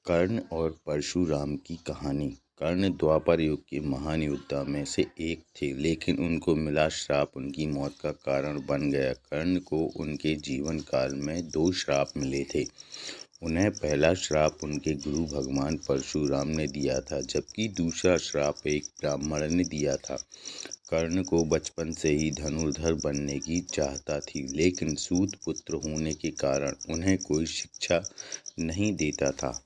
कर्ण और परशुराम की कहानी। कर्ण द्वापर युग के महान योद्धा में से एक थे, लेकिन उनको मिला श्राप उनकी मौत का कारण बन गया। कर्ण को उनके जीवन काल में 2 श्राप मिले थे। उन्हें पहला श्राप उनके गुरु भगवान परशुराम ने दिया था, जबकि दूसरा श्राप एक ब्राह्मण ने दिया था। कर्ण को बचपन से ही धनुर्धर बनने की चाहता थी, लेकिन सूत पुत्र होने के कारण उन्हें कोई शिक्षा नहीं देता था।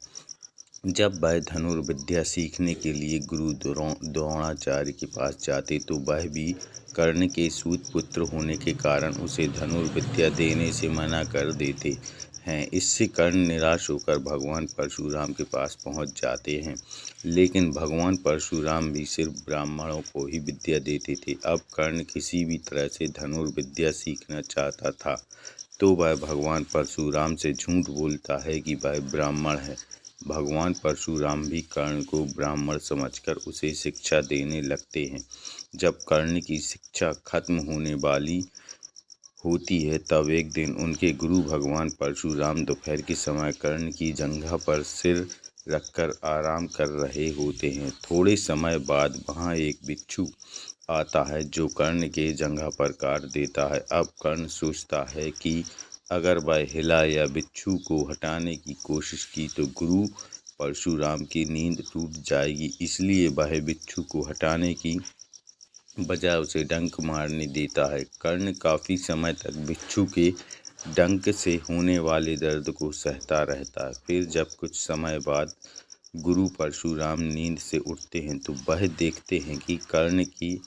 जब वह धनुर्विद्या सीखने के लिए गुरु द्रोणाचार्य के पास जाते, तो वह भी कर्ण के सूत पुत्र होने के कारण उसे धनुर्विद्या देने से मना कर देते हैं। इससे कर्ण निराश होकर भगवान परशुराम के पास पहुंच जाते हैं, लेकिन भगवान परशुराम भी सिर्फ ब्राह्मणों को ही विद्या देते थे। अब कर्ण किसी भी तरह से धनुर्विद्या सीखना चाहता था, तो वह भगवान परशुराम से झूठ बोलता है कि वह ब्राह्मण है। भगवान परशुराम भी कर्ण को ब्राह्मण समझकर उसे शिक्षा देने लगते हैं। जब कर्ण की शिक्षा खत्म होने वाली होती है, तब एक दिन उनके गुरु भगवान परशुराम दोपहर के समय कर्ण की जंघा पर सिर रखकर आराम कर रहे होते हैं। थोड़े समय बाद वहाँ एक बिच्छू आता है, जो कर्ण के जंघा पर काट देता है। अब कर्ण सोचता है कि अगर वह हिला या बिच्छू को हटाने की कोशिश की तो गुरु परशुराम की नींद टूट जाएगी, इसलिए वह बिच्छू को हटाने की बजाय उसे डंक मारने देता है। कर्ण काफ़ी समय तक बिच्छू के डंक से होने वाले दर्द को सहता रहता है। फिर जब कुछ समय बाद गुरु परशुराम नींद से उठते हैं, तो वह देखते हैं कि कर्ण की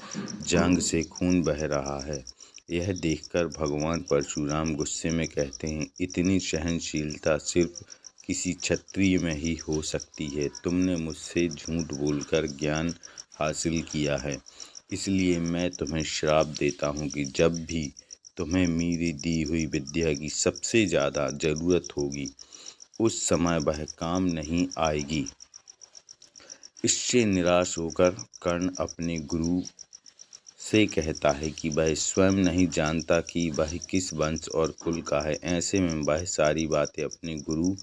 जांघ से खून बह रहा है। यह देखकर भगवान परशुराम गुस्से में कहते हैं, इतनी सहनशीलता सिर्फ किसी क्षत्रिय में ही हो सकती है। तुमने मुझसे झूठ बोलकर ज्ञान हासिल किया है, इसलिए मैं तुम्हें श्राप देता हूँ कि जब भी तुम्हें मेरी दी हुई विद्या की सबसे ज़्यादा ज़रूरत होगी, उस समय वह काम नहीं आएगी। इससे निराश होकर कर्ण अपने गुरु से कहता है कि वह स्वयं नहीं जानता कि वह किस वंश और कुल का है। ऐसे में वह सारी बातें अपने गुरु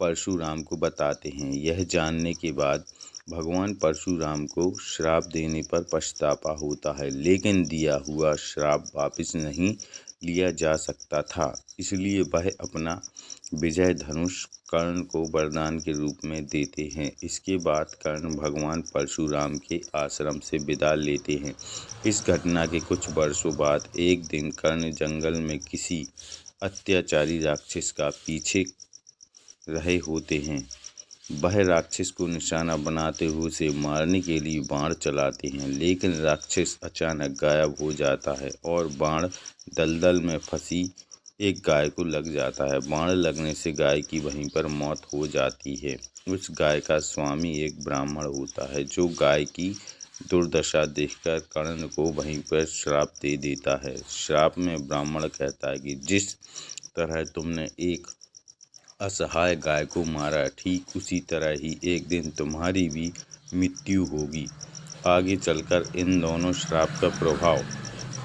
परशुराम को बताते हैं। यह जानने के बाद भगवान परशुराम को श्राप देने पर पछतावा होता है, लेकिन दिया हुआ श्राप वापस नहीं लिया जा सकता था, इसलिए वह अपना विजय धनुष कर्ण को वरदान के रूप में देते हैं। इसके बाद कर्ण भगवान परशुराम के आश्रम से विदा लेते हैं। इस घटना के कुछ वर्षों बाद एक दिन कर्ण जंगल में किसी अत्याचारी राक्षस का पीछे रहे होते हैं। वह राक्षस को निशाना बनाते हुए उसे मारने के लिए बाण चलाते हैं, लेकिन राक्षस अचानक गायब हो जाता है और बाण दलदल में फंसी एक गाय को लग जाता है। बाण लगने से गाय की वहीं पर मौत हो जाती है। उस गाय का स्वामी एक ब्राह्मण होता है, जो गाय की दुर्दशा देखकर कर्ण को वहीं पर श्राप दे देता है। श्राप में ब्राह्मण कहता है कि जिस तरह तुमने एक असहाय गाय को मारा, ठीक उसी तरह ही एक दिन तुम्हारी भी मृत्यु होगी। आगे चलकर इन दोनों श्राप का प्रभाव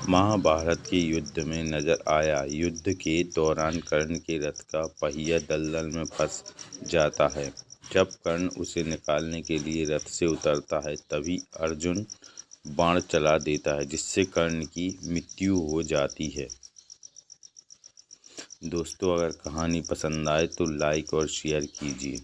महाभारत के युद्ध में नजर आया। युद्ध के दौरान कर्ण के रथ का पहिया दलदल में फंस जाता है। जब कर्ण उसे निकालने के लिए रथ से उतरता है, तभी अर्जुन बाण चला देता है, जिससे कर्ण की मृत्यु हो जाती है। दोस्तों, अगर कहानी पसंद आए तो लाइक और शेयर कीजिए।